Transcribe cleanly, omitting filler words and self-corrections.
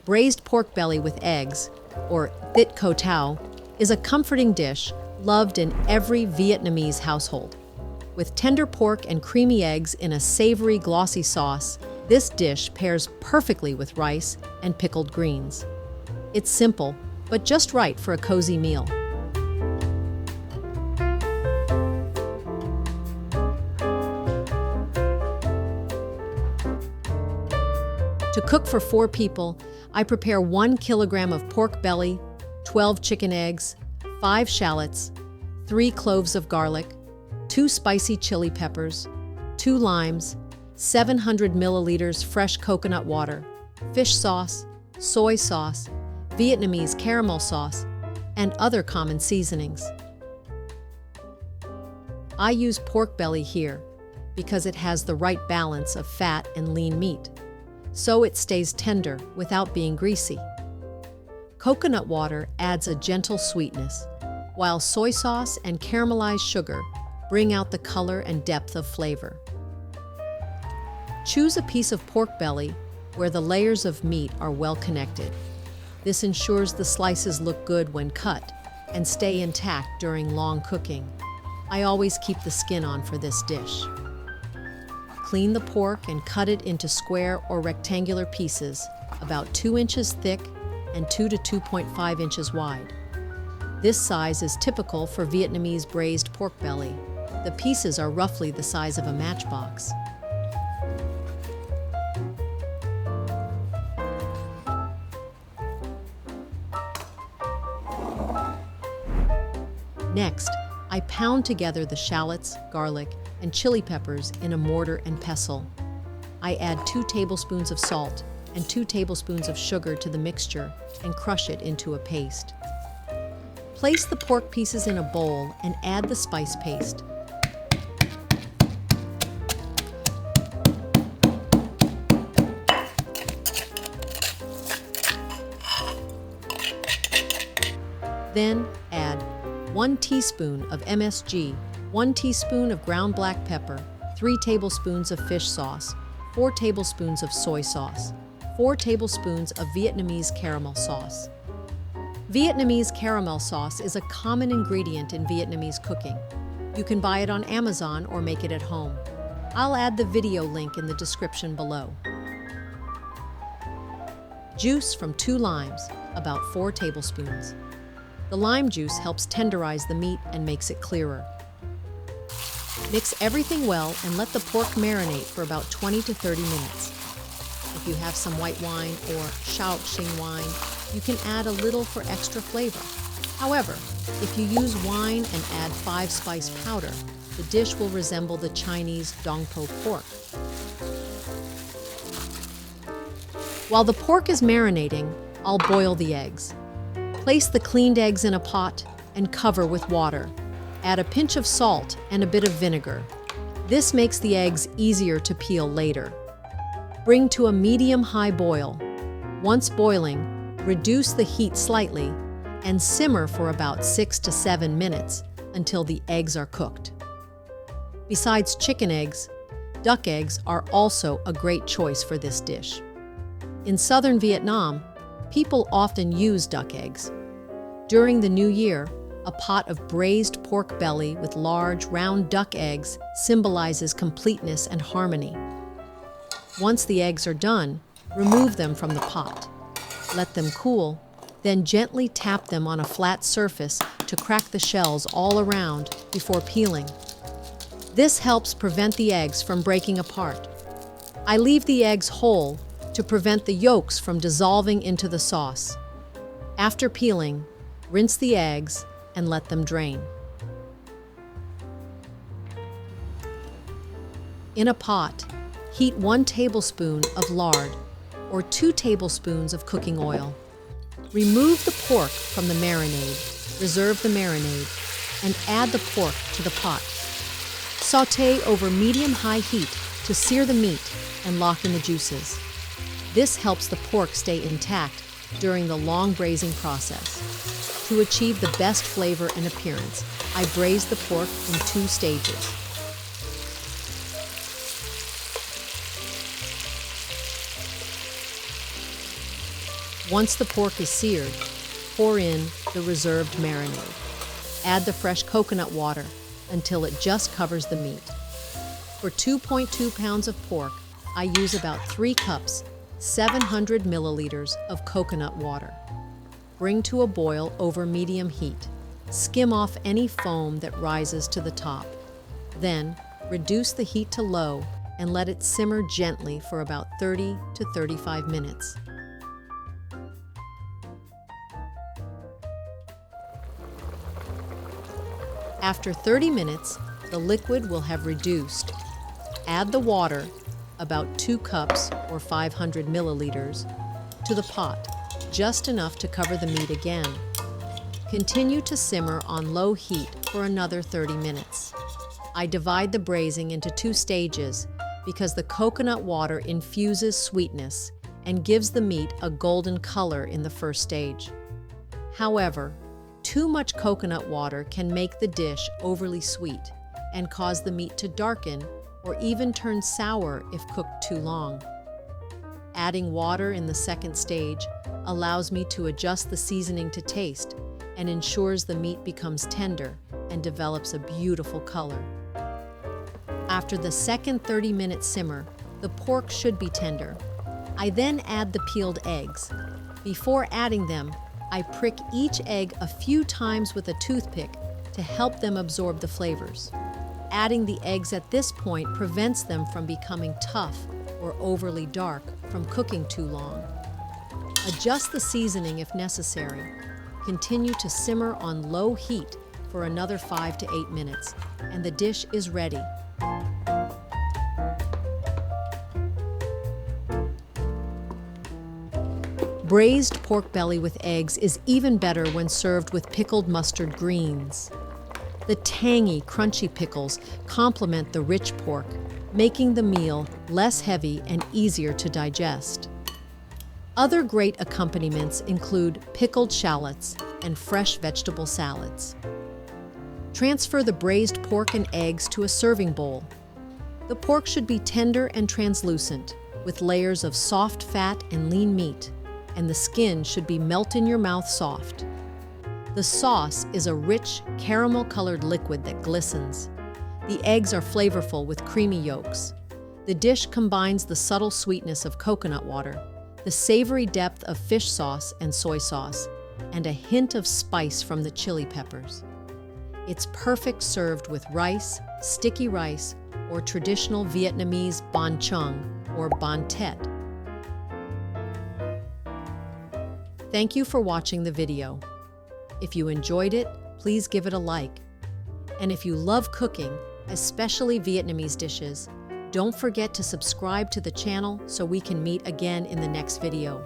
Braised pork belly with eggs, or Thit Kho Tau, is a comforting dish loved in every Vietnamese household. With tender pork and creamy eggs in a savory, glossy sauce, this dish pairs perfectly with rice and pickled greens. It's simple, but just right for a cozy meal. To cook for 4 people, I prepare 1 kilogram of pork belly, 12 chicken eggs, 5 shallots, 3 cloves of garlic, 2 spicy chili peppers, 2 limes, 700 milliliters fresh coconut water, fish sauce, soy sauce, Vietnamese caramel sauce, and other common seasonings. I use pork belly here because it has the right balance of fat and lean meat, so it stays tender without being greasy. Coconut water adds a gentle sweetness, while soy sauce and caramelized sugar bring out the color and depth of flavor. Choose a piece of pork belly where the layers of meat are well connected. This ensures the slices look good when cut and stay intact during long cooking. I always keep the skin on for this dish. Clean the pork and cut it into square or rectangular pieces, about 2 inches thick and 2 to 2.5 inches wide. This size is typical for Vietnamese braised pork belly. The pieces are roughly the size of a matchbox. Next, I pound together the shallots, garlic, and chili peppers in a mortar and pestle. I add 2 tablespoons of salt and 2 tablespoons of sugar to the mixture and crush it into a paste. Place the pork pieces in a bowl and add the spice paste. Then add 1 teaspoon of MSG, 1 teaspoon of ground black pepper, 3 tablespoons of fish sauce, 4 tablespoons of soy sauce, 4 tablespoons of Vietnamese caramel sauce. Vietnamese caramel sauce is a common ingredient in Vietnamese cooking. You can buy it on Amazon or make it at home. I'll add the video link in the description below. Juice from 2 limes, about 4 tablespoons. The lime juice helps tenderize the meat and makes it clearer. Mix everything well and let the pork marinate for about 20 to 30 minutes. If you have some white wine or Shaoxing wine, you can add a little for extra flavor. However, if you use wine and add 5-spice powder, the dish will resemble the Chinese dong po pork. While the pork is marinating, I'll boil the eggs. Place the cleaned eggs in a pot and cover with water. Add a pinch of salt and a bit of vinegar. This makes the eggs easier to peel later. Bring to a medium-high boil. Once boiling, reduce the heat slightly and simmer for about 6 to 7 minutes until the eggs are cooked. Besides chicken eggs, duck eggs are also a great choice for this dish. In southern Vietnam, people often use duck eggs. During the New Year, a pot of braised pork belly with large, round duck eggs symbolizes completeness and harmony. Once the eggs are done, remove them from the pot. Let them cool, then gently tap them on a flat surface to crack the shells all around before peeling. This helps prevent the eggs from breaking apart. I leave the eggs whole to prevent the yolks from dissolving into the sauce. After peeling, rinse the eggs and let them drain. In a pot, heat 1 tablespoon of lard or 2 tablespoons of cooking oil. Remove the pork from the marinade, reserve the marinade, and add the pork to the pot. Sauté over medium-high heat to sear the meat and lock in the juices. This helps the pork stay intact during the long braising process. To achieve the best flavor and appearance, I braise the pork in 2 stages. Once the pork is seared, pour in the reserved marinade. Add the fresh coconut water until it just covers the meat. For 2.2 pounds of pork, I use about 3 cups, 700 milliliters of coconut water. Bring to a boil over medium heat. Skim off any foam that rises to the top. Then, reduce the heat to low and let it simmer gently for about 30 to 35 minutes. After 30 minutes, the liquid will have reduced. Add the water, about 2 cups or 500 milliliters, to the pot, just enough to cover the meat again. Continue to simmer on low heat for another 30 minutes. I divide the braising into 2 stages because the coconut water infuses sweetness and gives the meat a golden color in the first stage. However, too much coconut water can make the dish overly sweet and cause the meat to darken or even turn sour if cooked too long. Adding water in the second stage allows me to adjust the seasoning to taste and ensures the meat becomes tender and develops a beautiful color. After the second 30-minute simmer, the pork should be tender. I then add the peeled eggs. Before adding them, I prick each egg a few times with a toothpick to help them absorb the flavors. Adding the eggs at this point prevents them from becoming tough or overly dark from cooking too long. Adjust the seasoning if necessary. Continue to simmer on low heat for another 5 to 8 minutes, and the dish is ready. Braised pork belly with eggs is even better when served with pickled mustard greens. The tangy, crunchy pickles complement the rich pork, making the meal less heavy and easier to digest. Other great accompaniments include pickled shallots and fresh vegetable salads. Transfer the braised pork and eggs to a serving bowl. The pork should be tender and translucent, with layers of soft fat and lean meat, and the skin should be melt-in-your-mouth soft. The sauce is a rich, caramel-colored liquid that glistens. The eggs are flavorful with creamy yolks. The dish combines the subtle sweetness of coconut water, the savory depth of fish sauce and soy sauce, and a hint of spice from the chili peppers. It's perfect served with rice, sticky rice, or traditional Vietnamese bánh chưng or bánh tét. Thank you for watching the video. If you enjoyed it, please give it a like. And if you love cooking, especially Vietnamese dishes, don't forget to subscribe to the channel so we can meet again in the next video.